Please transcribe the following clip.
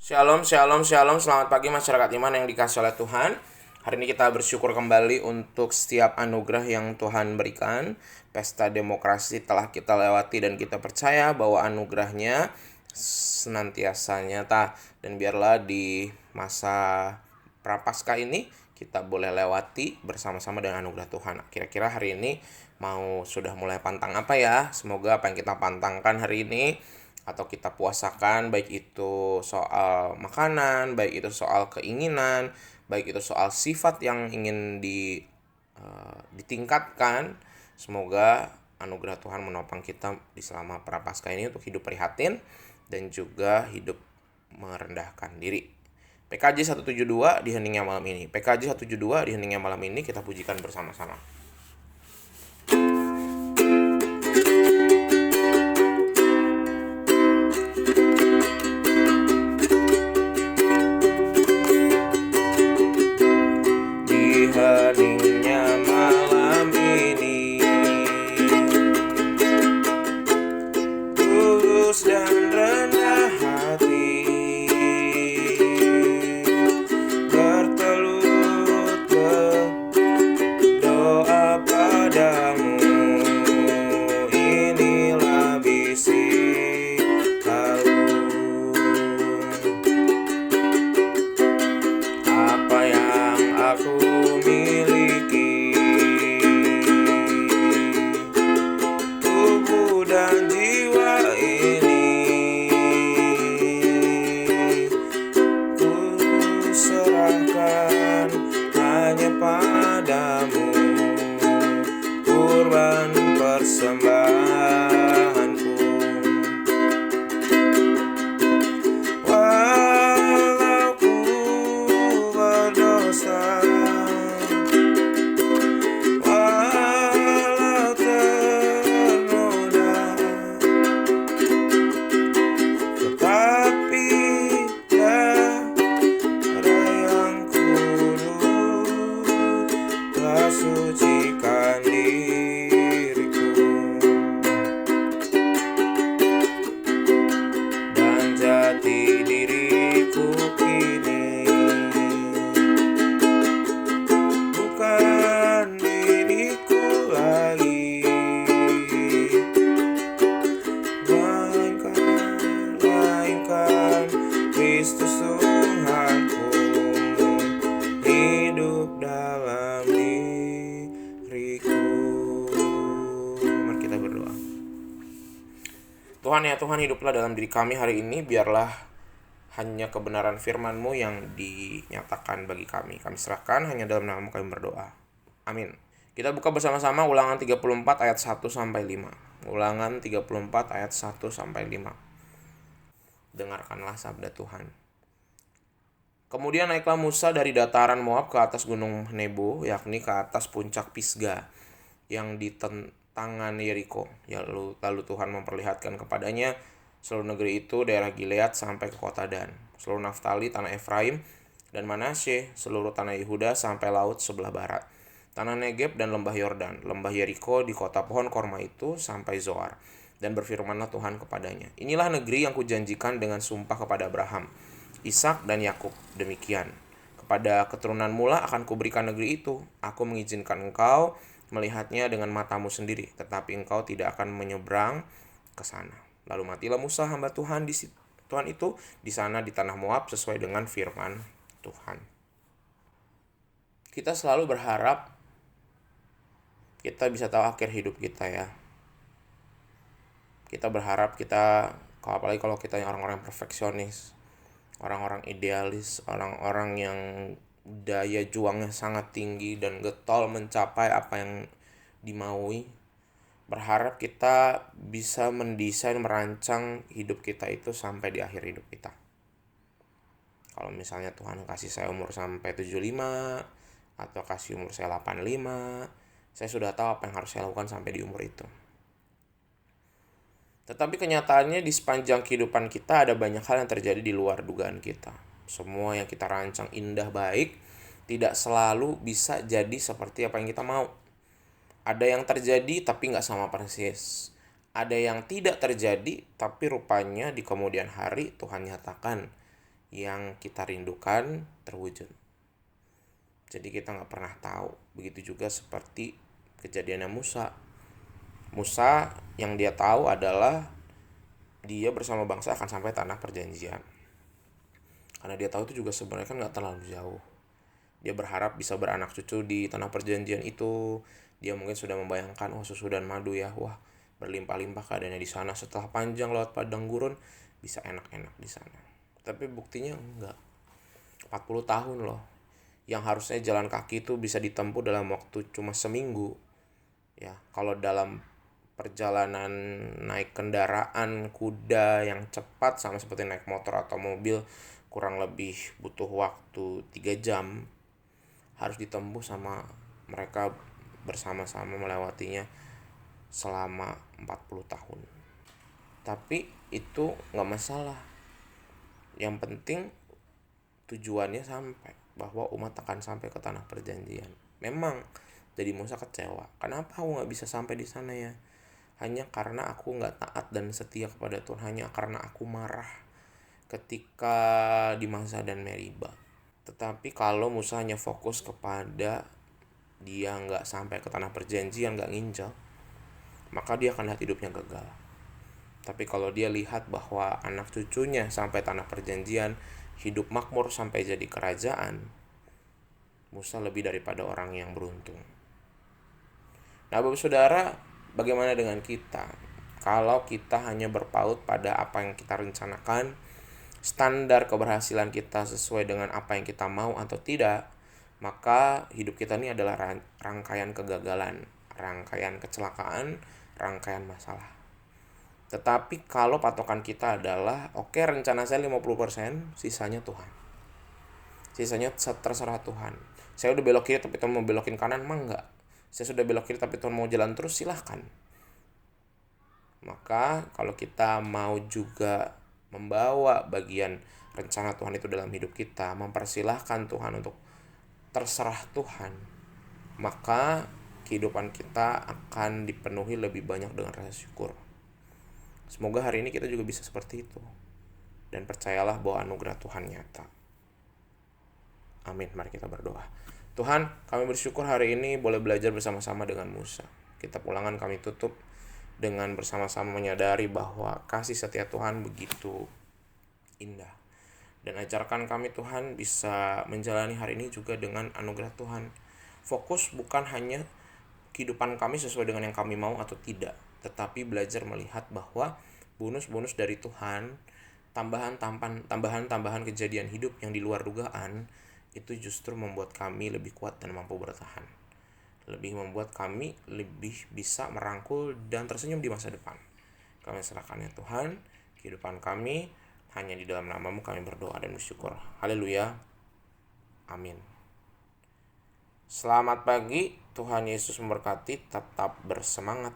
Shalom, shalom, shalom. Selamat pagi masyarakat iman yang dikasih oleh Tuhan. Hari ini kita bersyukur kembali untuk setiap anugerah yang Tuhan berikan. Pesta demokrasi telah kita lewati dan kita percaya bahwa anugerahnya senantiasa nyata. Dan biarlah di masa Prapaskah ini kita boleh lewati bersama-sama dengan anugerah Tuhan. Kira-kira hari ini sudah mulai pantang apa ya? Semoga apa yang kita pantangkan hari ini atau kita puasakan, baik itu soal makanan, baik itu soal keinginan, baik itu soal sifat yang ingin ditingkatkan. Semoga anugerah Tuhan menopang kita di selama Prapaskah ini untuk hidup prihatin dan juga hidup merendahkan diri. PKJ 172 di heningnya malam ini. PKJ 172 di heningnya malam ini kita pujikan bersama-sama. Heningnya malam ini tulus dan rendah hati bertelut berdoa padamu. Inilah bisik kalung apa yang aku miliki, tubuh dan jiwa ini ku serahkan hanya padamu, kurban persembahanku. Walau ku berdosa, walau ternoda, tetapi darah yang kudus telah sucikan diriku, dan jati diriku kini bukan diriku lagi, melainkan Kristus Tuhanku hidup dalam diriku. Mari kita berdoa. Tuhan ya Tuhan, hiduplah dalam diri kami hari ini, biarlah hanya kebenaran firman-Mu yang dinyatakan bagi kami. Kami serahkan hanya dalam nama-Mu kami berdoa. Amin. Kita buka bersama-sama Ulangan 34 ayat 1 sampai 5. Ulangan 34 ayat 1 sampai 5. Dengarkanlah sabda Tuhan. Kemudian naiklah Musa dari dataran Moab ke atas gunung Nebo, yakni ke atas puncak Pisga yang di tangan Yeriko. Lalu Tuhan memperlihatkan kepadanya seluruh negeri itu, daerah Gilead sampai ke kota Dan, seluruh Naftali, tanah Efraim dan Manasye, seluruh tanah Yehuda sampai laut sebelah barat, tanah Negeb dan lembah Yordan, lembah Yeriko di kota pohon korma itu sampai Zoar. Dan berfirmanlah Tuhan kepadanya, inilah negeri yang kujanjikan dengan sumpah kepada Abraham, Ishak dan Yakub. Demikian, kepada keturunan mula akan kuberikan negeri itu. Aku mengizinkan engkau melihatnya dengan matamu sendiri, tetapi engkau tidak akan menyeberang ke sana. Lalu matilah Musa hamba Tuhan itu di sana di tanah Moab sesuai dengan firman Tuhan. Kita selalu berharap kita bisa tahu akhir hidup kita ya. Kita berharap apalagi kalau kita orang-orang perfeksionis, orang-orang idealis, orang-orang yang daya juangnya sangat tinggi dan getol mencapai apa yang dimaui, berharap kita bisa mendesain, merancang hidup kita itu sampai di akhir hidup kita. Kalau misalnya Tuhan kasih saya umur sampai 75 atau kasih umur saya 85, saya sudah tahu apa yang harus saya lakukan sampai di umur itu. Tetapi kenyataannya di sepanjang kehidupan kita ada banyak hal yang terjadi di luar dugaan kita. Semua yang kita rancang indah baik tidak selalu bisa jadi seperti apa yang kita mau. Ada yang terjadi tapi nggak sama persis. Ada yang tidak terjadi tapi rupanya di kemudian hari Tuhan nyatakan yang kita rindukan terwujud. Jadi kita nggak pernah tahu. Begitu juga seperti kejadiannya Musa. Musa yang dia tahu adalah dia bersama bangsa akan sampai tanah perjanjian. Karena dia tahu itu juga sebenarnya kan nggak terlalu jauh. Dia berharap bisa beranak cucu di tanah perjanjian itu. Dia mungkin sudah membayangkan, susu dan madu ya, berlimpah-limpah keadaannya di sana. Setelah panjang lewat padang gurun, bisa enak-enak di sana. Tapi buktinya enggak. 40 tahun loh. Yang harusnya jalan kaki itu bisa ditempuh dalam waktu cuma seminggu. Ya, kalau dalam perjalanan naik kendaraan kuda yang cepat sama seperti naik motor atau mobil kurang lebih butuh waktu 3 jam, harus ditempuh sama mereka bersama-sama melewatinya selama 40 tahun. Tapi itu gak masalah. Yang penting tujuannya sampai, bahwa umat akan sampai ke tanah perjanjian. Memang jadi Musa kecewa, kenapa aku gak bisa sampai di sana ya? Hanya karena aku gak taat dan setia kepada Tuhan, hanya karena aku marah ketika di Masa dan Meriba. Tetapi kalau Musa hanya fokus kepada dia gak sampai ke tanah perjanjian, gak nginjal, maka dia akan lihat hidupnya gagal. Tapi kalau dia lihat bahwa anak cucunya sampai tanah perjanjian, hidup makmur sampai jadi kerajaan, Musa lebih daripada orang yang beruntung. Nah, Bapak Saudara, bagaimana dengan kita? Kalau kita hanya berpaut pada apa yang kita rencanakan, standar keberhasilan kita sesuai dengan apa yang kita mau atau tidak, maka hidup kita ini adalah rangkaian kegagalan, rangkaian kecelakaan, rangkaian masalah. Tetapi kalau patokan kita adalah, oke, rencana saya 50%, sisanya Tuhan. Sisanya terserah Tuhan. Saya udah belok kiri tapi Tuhan mau belokin kanan, emang enggak. Saya sudah belok kiri tapi Tuhan mau jalan terus, silahkan. Maka kalau kita mau juga membawa bagian rencana Tuhan itu dalam hidup kita, mempersilahkan Tuhan untuk terserah Tuhan, maka kehidupan kita akan dipenuhi lebih banyak dengan rasa syukur. Semoga hari ini kita juga bisa seperti itu. Dan percayalah bahwa anugerah Tuhan nyata. Amin. Mari kita berdoa. Tuhan, kami bersyukur hari ini boleh belajar bersama-sama dengan Musa. Kitab Ulangan kami tutup dengan bersama-sama menyadari bahwa kasih setia Tuhan begitu indah. Dan ajarkan kami Tuhan bisa menjalani hari ini juga dengan anugerah Tuhan. Fokus bukan hanya kehidupan kami sesuai dengan yang kami mau atau tidak, tetapi belajar melihat bahwa bonus-bonus dari Tuhan, tambahan kejadian hidup yang di luar dugaan, itu justru membuat kami lebih kuat dan mampu bertahan. Lebih membuat kami lebih bisa merangkul dan tersenyum di masa depan. Kami serahkan ya Tuhan, kehidupan kami hanya di dalam nama-Mu kami berdoa dan bersyukur. Haleluya. Amin. Selamat pagi, Tuhan Yesus memberkati, tetap bersemangat.